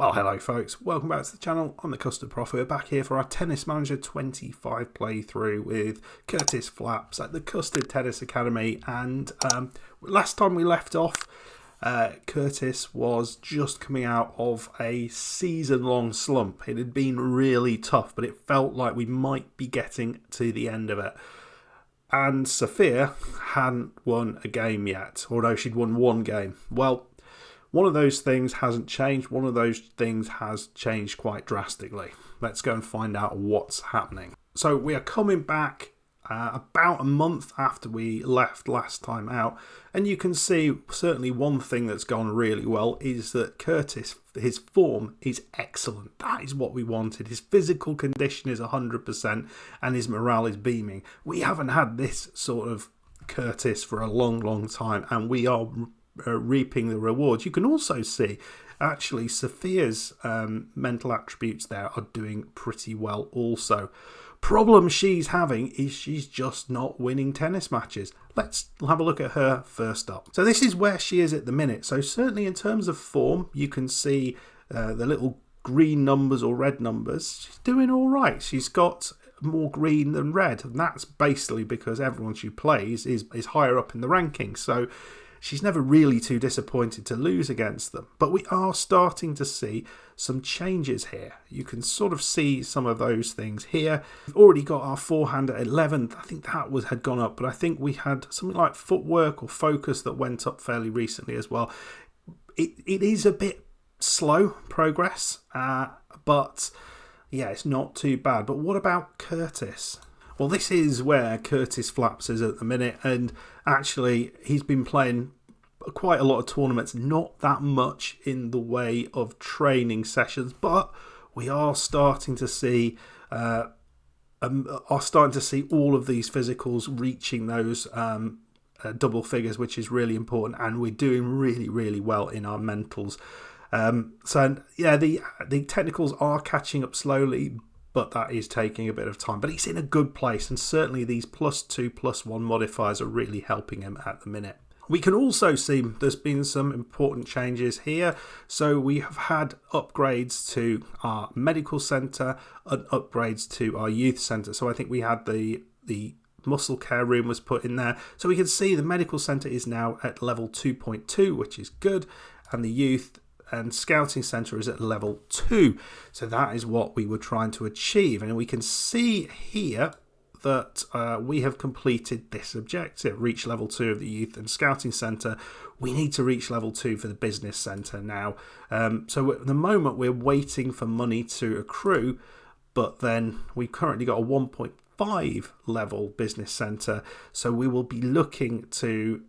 Well, hello folks, welcome back to the channel. I'm the Custard Prof. We're back here for our Tennis Manager 25 playthrough with Curtis Flaps at the Custard Tennis Academy. And last time we left off, Curtis was just coming out of a season-long slump. It had been really tough, but it felt like we might be getting to the end of it. And Sophia hadn't won a game yet, although she'd won one game. Well, one of those things hasn't changed. One of those things has changed quite drastically. Let's go and find out what's happening. So we are coming back about a month after we left last time out. And you can see certainly one thing that's gone really well is that Curtis, his form is excellent. That is what we wanted. His physical condition is 100% and his morale is beaming. We haven't had this sort of Curtis for a long, long time, and we are reaping the rewards. You can also see actually Sophia's mental attributes there are doing pretty well also. Problem she's having is she's just not winning tennis matches. Let's have a look at her first up. So this is where she is at the minute. So certainly in terms of form, you can see the little green numbers or red numbers. She's doing all right. She's got more green than red, and that's basically because everyone she plays is higher up in the rankings. So she's never really too disappointed to lose against them. But we are starting to see some changes here. You can sort of see some of those things here. We've already got our forehand at 11th. I think that had gone up, but I think we had something like footwork or focus that went up fairly recently as well. It is a bit slow progress, but yeah, it's not too bad. But what about Curtis? Well, this is where Curtis Flaps is at the minute, and actually he's been playing quite a lot of tournaments, not that much in the way of training sessions, but we are starting to see all of these physicals reaching those double figures, which is really important, and we're doing really, really well in our mentals. So yeah, the technicals are catching up slowly, but that is taking a bit of time. But he's in a good place, and certainly these +2, +1 modifiers are really helping him at the minute. We can also see there's been some important changes here. So we have had upgrades to our medical centre and upgrades to our youth centre. So I think we had the muscle care room was put in there. So we can see the medical centre is now at level 2.2, which is good, and the youth and scouting centre is at level 2. So that is what we were trying to achieve. And we can see here that we have completed this objective, reach level 2 of the youth and scouting centre. We need to reach level 2 for the business centre now. So at the moment we're waiting for money to accrue, but then we've currently got a 1.5 level business centre. So we will be looking to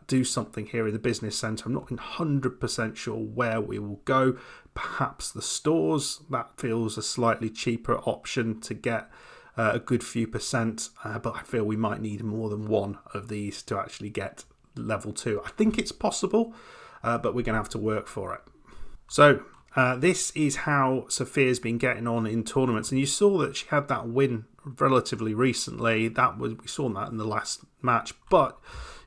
do something here in the business centre. I'm not 100% sure where we will go. Perhaps the stores. That feels a slightly cheaper option to get a good few percent, but I feel we might need more than one of these to actually get level 2. I think it's possible, but we're going to have to work for it. So this is how Sophia's been getting on in tournaments, and you saw that she had that win relatively recently. We saw that in the last match, but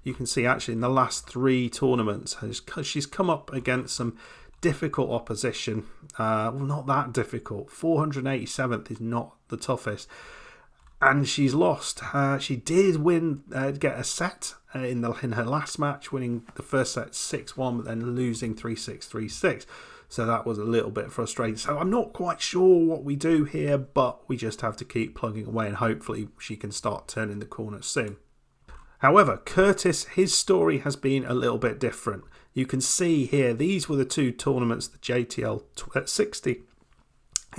you can see actually in the last 3 tournaments she's come up against some difficult opposition. Well, not that difficult. 487th is not the toughest, and she's lost. She did win, get a set in her last match, winning the first set 6-1, but then losing 3-6, 3-6. So that was a little bit frustrating. So I'm not quite sure what we do here, but we just have to keep plugging away, and hopefully she can start turning the corner soon. However, Curtis, his story has been a little bit different. You can see here, these were the 2 tournaments, the JTL 60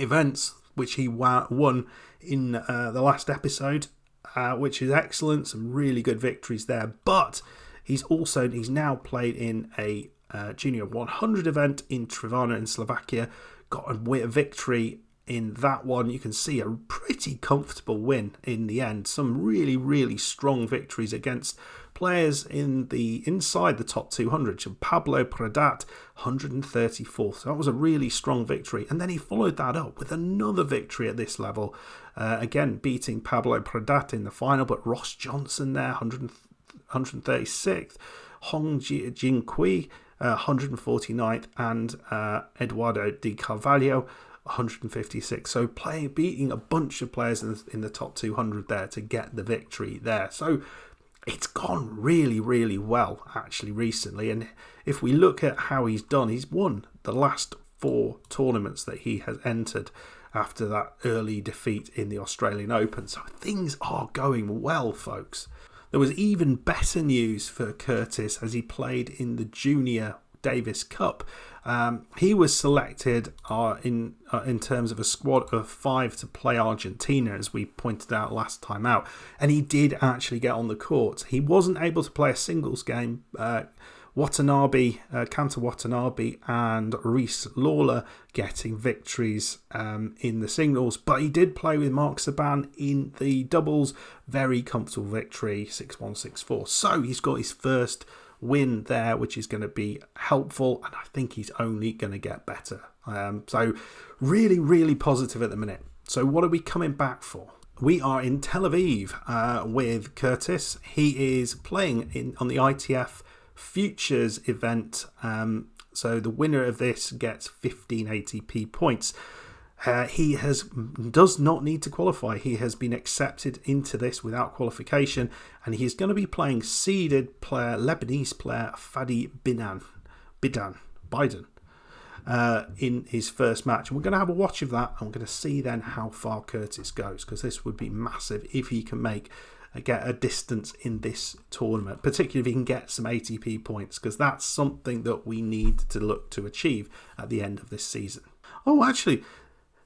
events, which he won in the last episode, which is excellent. Some really good victories there. But he's now played in a Junior 100 event in Trivana in Slovakia, got a victory in that one. You can see a pretty comfortable win in the end. Some really, really strong victories against players inside the top 200. So Pablo Pradat, 134th. So that was a really strong victory. And then he followed that up with another victory at this level. Again, beating Pablo Pradat in the final, but Ross Johnson there, 136th. Hong Jingqi 149th, and Eduardo Di Carvalho 156. So beating a bunch of players in the top 200 there to get the victory there. So it's gone really, really well actually recently. And if we look at how he's done, he's won the last 4 tournaments that he has entered after that early defeat in the Australian Open. So things are going well, folks. There was even better news for Curtis as he played in the Junior Davis Cup. He was selected in terms of a squad of 5 to play Argentina, as we pointed out last time out, and he did actually get on the court. He wasn't able to play a singles game. Kanta Watanabe and Reece Lawler getting victories in the singles, but he did play with Mark Saban in the doubles. Very comfortable victory, 6-1, 6-4. So he's got his first win there, which is going to be helpful, and I think he's only going to get better. So really, really positive at the minute. So what are we coming back for? We are in Tel Aviv with Curtis. He is playing on the ITF Futures event. So the winner of this gets 15 ATP points. He does not need to qualify. He has been accepted into this without qualification, and he's going to be playing seeded Lebanese player Fadi Biden in his first match. And we're going to have a watch of that, and we're going to see then how far Curtis goes, because this would be massive if he can get a distance in this tournament, particularly if he can get some ATP points, because that's something that we need to look to achieve at the end of this season. Oh, actually,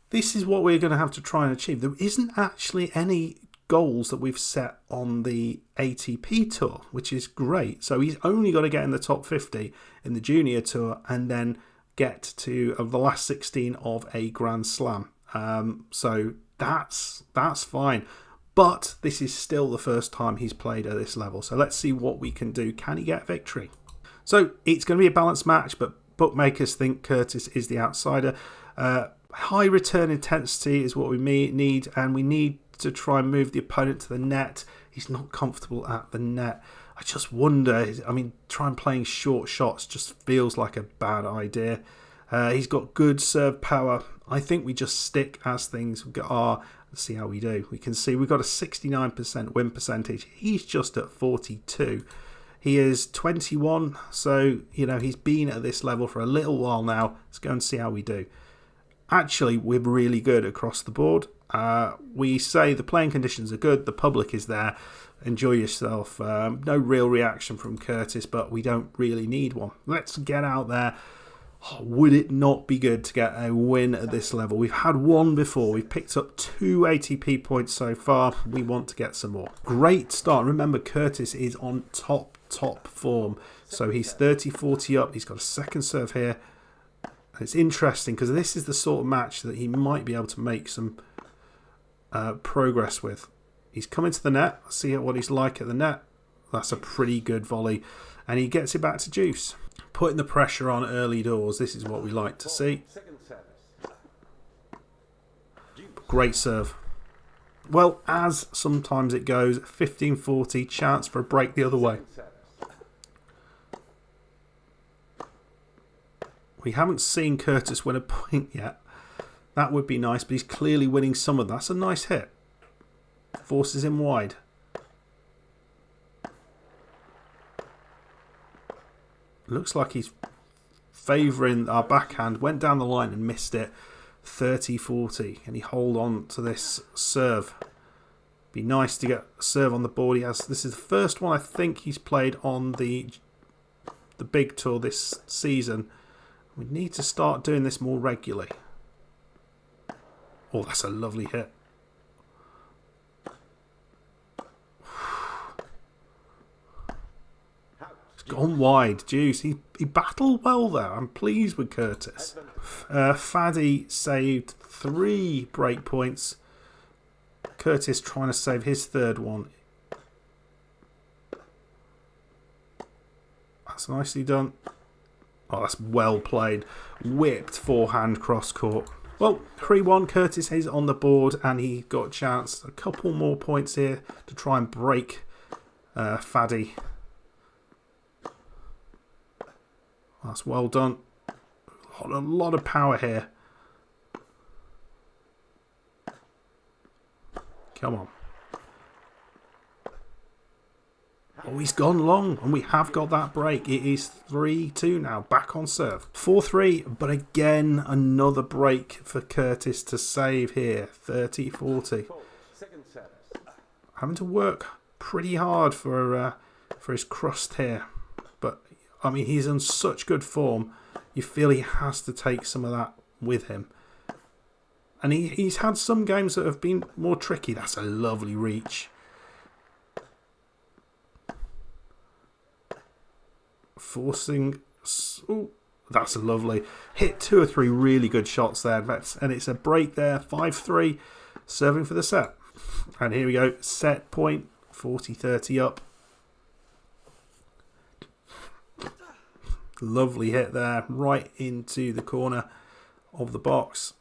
this is what we're going to have to try and achieve. There isn't actually any goals that we've set on the ATP tour, which is great. So he's only got to get in the top 50 in the junior tour and then get to the last 16 of a Grand Slam. So that's fine. But this is still the first time he's played at this level. So let's see what we can do. Can he get victory? So it's going to be a balanced match, but bookmakers think Curtis is the outsider. High return intensity is what we need, and we need to try and move the opponent to the net. He's not comfortable at the net. I just wonder, try and playing short shots just feels like a bad idea. He's got good serve power. I think we just stick as things are and see how we do. We can see we've got a 69% win percentage. He's just at 42. He is 21, so he's been at this level for a little while now. Let's go and see how we do. Actually, we're really good across the board. We say the playing conditions are good, the public is there, enjoy yourself. No real reaction from Curtis, but we don't really need one. Let's get out there. Would it not be good to get a win at this level? We've had one before. We've picked up 2 ATP points so far. We want to get some more. Great start. Remember, Curtis is on top form. So he's 30-40 up. He's got a second serve here. It's interesting because this is the sort of match that he might be able to make some progress with. He's coming to the net. Let's see what he's like at the net. That's a pretty good volley. And he gets it back to Juice. Putting the pressure on early doors. This is what we like to see. Great serve. Well, as sometimes it goes, 15-40, chance for a break the other way. We haven't seen Curtis win a point yet. That would be nice, but he's clearly winning some of that. That's a nice hit. Forces him wide. Looks like he's favouring our backhand. Went down the line and missed it. 30-40. Can he hold on to this serve? Be nice to get a serve on the board. This is the first one I think he's played on the big tour this season. We need to start doing this more regularly. Oh, that's a lovely hit. It's gone wide. Juice. He battled well there. I'm pleased with Curtis. Fadi saved 3 break points. Curtis trying to save his third one. That's nicely done. Oh, that's well played. Whipped forehand cross court. Well, 3-1. Curtis is on the board and he got a chance. A couple more points here to try and break Fadi. That's well done. A lot of power here. Come on. Oh, he's gone long, and we have got that break. It is 3-2 now, back on serve. 4-3, but again, another break for Curtis to save here. 30-40. Having to work pretty hard for his crust here. But, I mean, he's in such good form. You feel he has to take some of that with him. And he's had some games that have been more tricky. That's a lovely reach. Forcing... Ooh, that's a lovely... Hit 2 or 3 really good shots there. And it's a break there. 5-3. Serving for the set. And here we go. Set point. 40-30 up. Lovely hit there. Right into the corner of the box.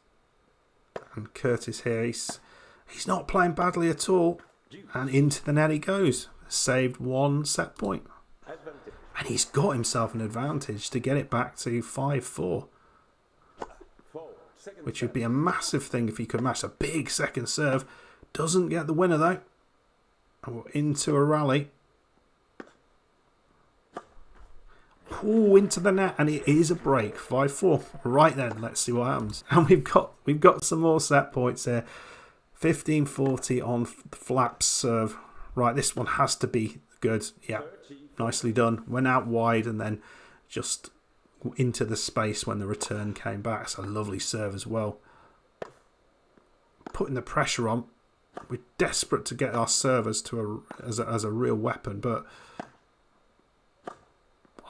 And Curtis here, he's not playing badly at all. And into the net he goes. Saved 1 set point. And he's got himself an advantage to get it back to 5-4. Which would be a massive thing if he could match a big second serve. Doesn't get the winner though. And we're into a rally. Oh, into the net, and it is a break. 5-4. Right then, let's see what happens. And we've got some more set points here. 15-40 on Flap's serve. Right, this one has to be good. Yeah, nicely done. Went out wide and then just into the space when the return came back. It's a lovely serve as well. Putting the pressure on. We're desperate to get our servers to as a real weapon, but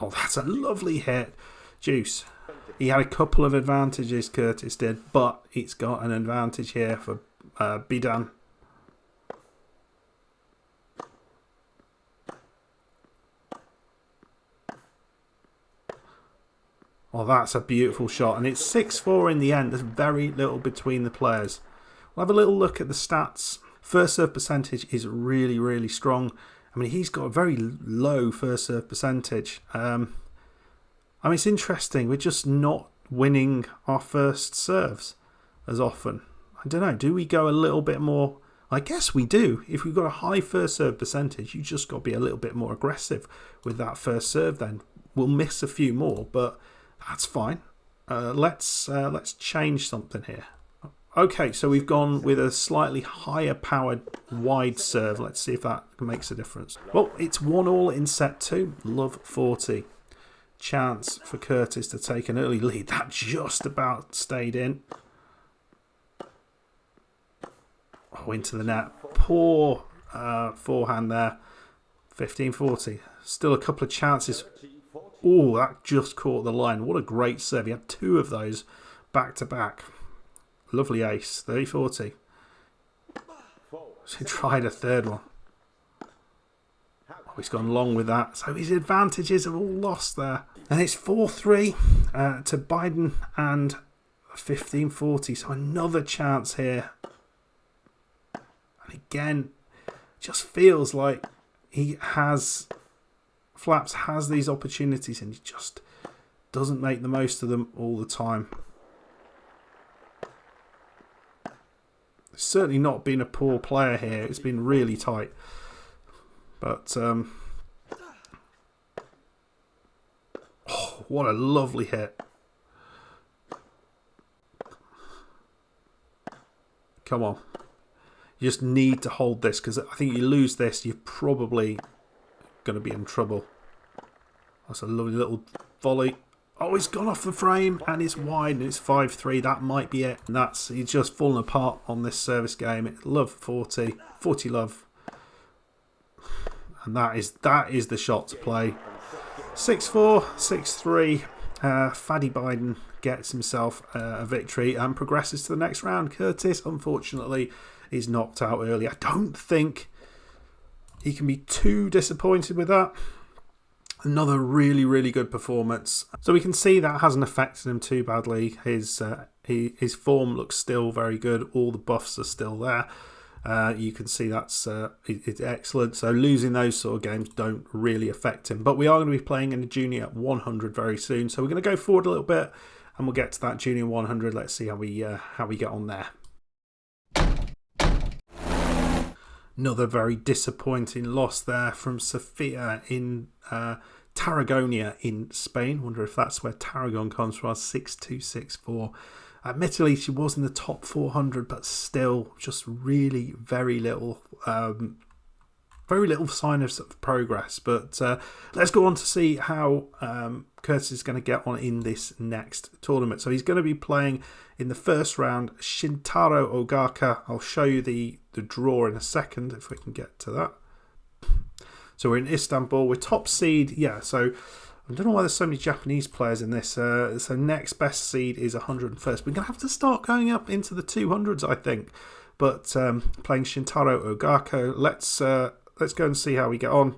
oh, that's a lovely hit. Juice. He had a couple of advantages, Curtis did, but it's got an advantage here for Bidan. Oh, that's a beautiful shot. And it's 6-4 in the end. There's very little between the players. We'll have a little look at the stats. First serve percentage is really, really strong. I mean, he's got a very low first serve percentage. I mean, it's interesting. We're just not winning our first serves as often. I don't know. Do we go a little bit more? I guess we do. If we've got a high first serve percentage, you just got to be a little bit more aggressive with that first serve then. We'll miss a few more, but that's fine. Let's change something here. Okay, so we've gone with a slightly higher powered wide serve. Let's see if that makes a difference. Well, it's 1-1 in set 2. Love 40. Chance for Curtis to take an early lead. That just about stayed in. Oh, into the net. Poor forehand there. 15-40. Still a couple of chances. Oh, that just caught the line. What a great serve. He had 2 of those back to back. Lovely ace. 30-40. So he tried a third one. Oh, he's gone long with that. So his advantages are all lost there. And it's 4-3 to Biden and 15-40. So another chance here. And again, just feels like Flaps has these opportunities and he just doesn't make the most of them all the time. Certainly not been a poor player here. It's been really tight. But, oh, what a lovely hit. Come on. You just need to hold this because I think you lose this, you're probably going to be in trouble. That's a lovely little volley. Oh, he's gone off the frame and it's wide and it's 5-3. That might be it. And he's just fallen apart on this service game. Love 40. 40 love. And that is the shot to play. 6-4, 6-3. Faddy Biden gets himself a victory and progresses to the next round. Curtis, unfortunately, is knocked out early. I don't think he can be too disappointed with that. Another really, really good performance. So we can see that hasn't affected him too badly. His form looks still very good. All the buffs are still there. You can see that's it's excellent. So losing those sort of games don't really affect him. But we are going to be playing in the Junior 100 very soon. So we're going to go forward a little bit and we'll get to that Junior 100. Let's see how we get on there. Another very disappointing loss there from Sophia in Tarragona in Spain. Wonder if that's where Tarragon comes from. 6-2, 6-4. Admittedly, she was in the top 400, but still just really very little sign of progress. But let's go on to see how Curtis is going to get on in this next tournament. So he's going to be playing in the first round Shintaro Ogaka. I'll show you the draw in a second if we can get to that. So we're in Istanbul. We're top seed. Yeah, so I don't know why there's so many Japanese players in this. So next best seed is 101st. We're going to have to start going up into the 200s, I think. But playing Shintaro Ogaka, let's go and see how we get on.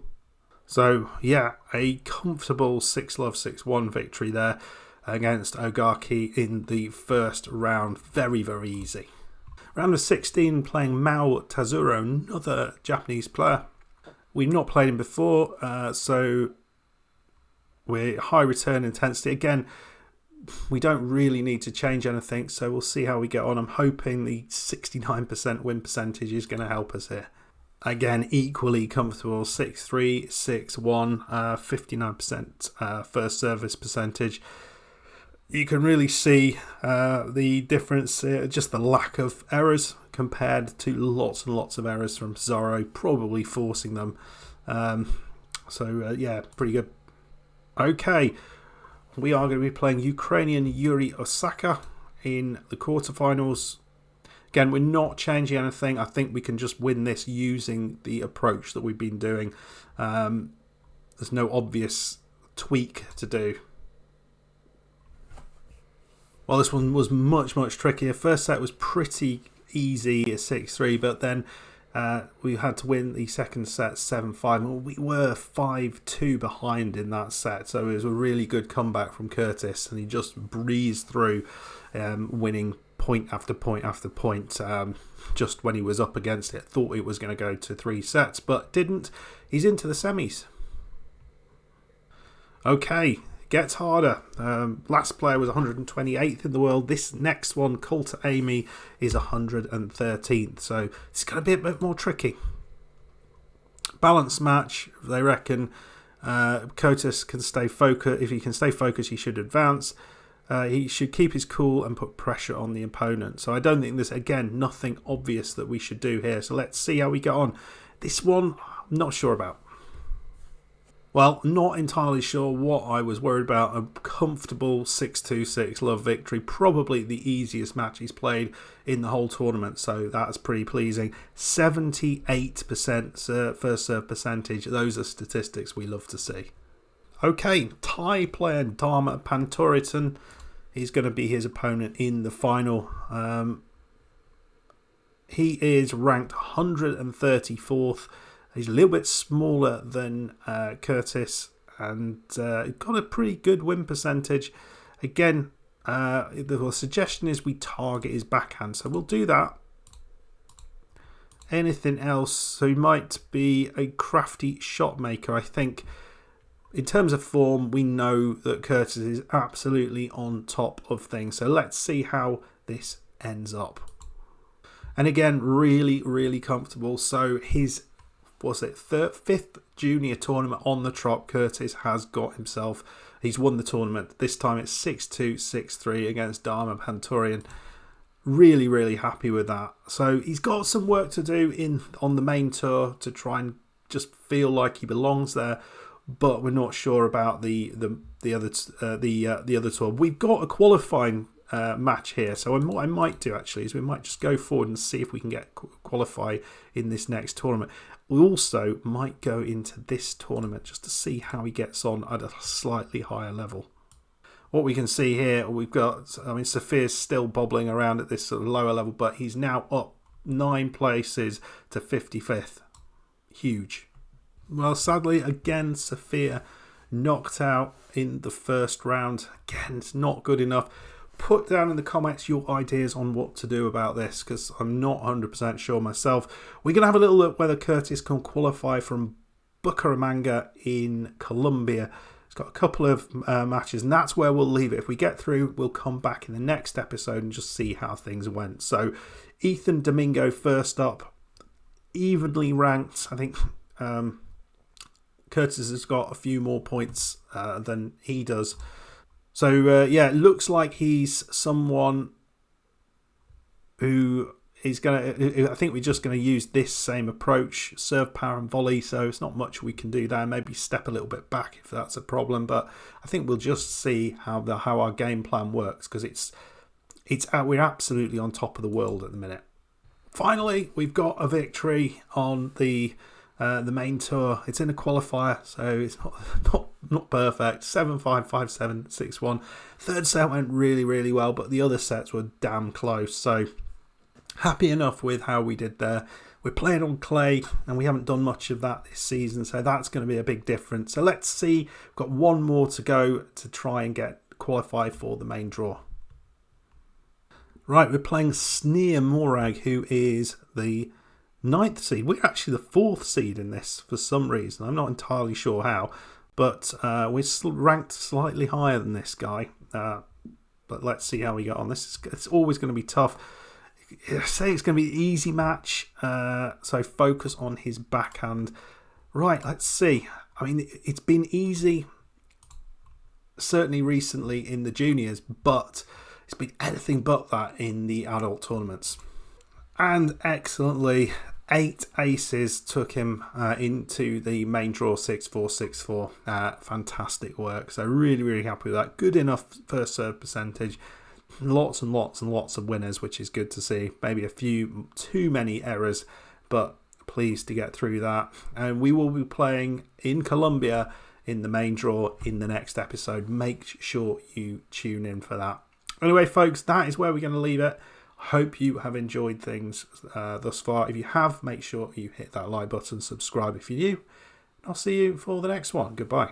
So, yeah, a comfortable 6-love, 6-1 victory there against Ogaki in the first round. Very, very easy. Round of 16, playing Mao Tazuro, another Japanese player. We've not played him before, so we're high return intensity. Again, we don't really need to change anything, so we'll see how we get on. I'm hoping the 69% win percentage is going to help us here. Again, equally comfortable, 6-3, 6-1, 59% first service percentage. You can really see the difference, just the lack of errors compared to lots and lots of errors from Zorro, probably forcing them. Yeah, pretty good. Okay, we are going to be playing Ukrainian Yuri Osaka in the quarterfinals. Again, we're not changing anything. I think we can just win this using the approach that we've been doing. There's no obvious tweak to do. Well, this one was much, much trickier. First set was pretty easy at 6-3, but then we had to win the second set 7-5. We were 5-2 behind in that set, so it was a really good comeback from Curtis, and he just breezed through, winning point after point after point. Just when he was up against it, thought it was going to go to 3 sets, but didn't. He's into the semis. Okay, gets harder. Last player was 128th in the world. This next one, Coulter Amy, is 113th, so it's going to be a bit more tricky. Balanced match, they reckon. Curtis can stay focused. If he can stay focused, he should advance. He should keep his cool and put pressure on the opponent. So I don't think there's, again, nothing obvious that we should do here. So let's see how we get on. This one, I'm not sure about. Well, not entirely sure what I was worried about. A comfortable 6-2, 6-love victory. Probably the easiest match he's played in the whole tournament. So that's pretty pleasing. 78% first serve percentage. Those are statistics we love to see. Okay, Thai player Dharma Pantoritan is going to be his opponent in the final. He is ranked 134th. He's a little bit smaller than Curtis and got a pretty good win percentage. Again, the suggestion is we target his backhand, so we'll do that. Anything else? So he might be a crafty shot maker, I think. In terms of form, we know that Curtis is absolutely on top of things. So let's see how this ends up. And again, really, really comfortable. So his, fifth junior tournament on the trot, Curtis has got himself. He's won the tournament. This time it's 6-2, 6-3 against Dharma Pantorian. Really, really happy with that. So he's got some work to do on the main tour to try and just feel like he belongs there. But we're not sure about the other tour. We've got a qualifying match here, so what I might do actually is we might just go forward and see if we can qualify in this next tournament. We also might go into this tournament just to see how he gets on at a slightly higher level. What we can see here, we've got, Sophia's still bobbling around at this sort of lower level, but he's now up 9 places to 55th. Huge. Well, sadly, again, Sophia knocked out in the first round. Again, it's not good enough. Put down in the comments your ideas on what to do about this, because I'm not 100% sure myself. We're going to have a little look whether Curtis can qualify from Bucaramanga in Colombia. It's got a couple of matches, and that's where we'll leave it. If we get through, we'll come back in the next episode and just see how things went. So Ethan Domingo first up, evenly ranked. I think Curtis has got a few more points than he does. So, yeah, it looks like he's someone who is going to... I think we're just going to use this same approach, serve, power and volley, so it's not much we can do there. Maybe step a little bit back if that's a problem, but I think we'll just see how our game plan works, because we're absolutely on top of the world at the minute. Finally, we've got a victory on the main tour. It's in a qualifier, so it's not perfect. 7-5, 5-7, 6-1. Third set went really, really well, but the other sets were damn close. So happy enough with how we did there. We're playing on clay, and we haven't done much of that this season, so that's going to be a big difference. So let's see. We've got one more to go to try and get qualified for the main draw. Right, we're playing Sneer Morag, who is the 9th seed. We're actually the 4th seed in this for some reason. I'm not entirely sure how, but we're still ranked slightly higher than this guy. But let's see how we get on. It's always going to be tough. I say it's going to be an easy match, so focus on his backhand. Right, let's see. I mean, it's been easy, certainly recently in the juniors, but it's been anything but that in the adult tournaments. And excellently, 8 aces took him into the main draw, 6-4, 6-4. Fantastic work. So really, really happy with that. Good enough first serve percentage. Lots and lots and lots of winners, which is good to see. Maybe a few too many errors, but pleased to get through that. And we will be playing in Colombia in the main draw in the next episode. Make sure you tune in for that. Anyway, folks, that is where we're going to leave it. Hope you have enjoyed things thus far. If you have, make sure you hit that like button, subscribe if you're new. I'll see you for the next one. Goodbye.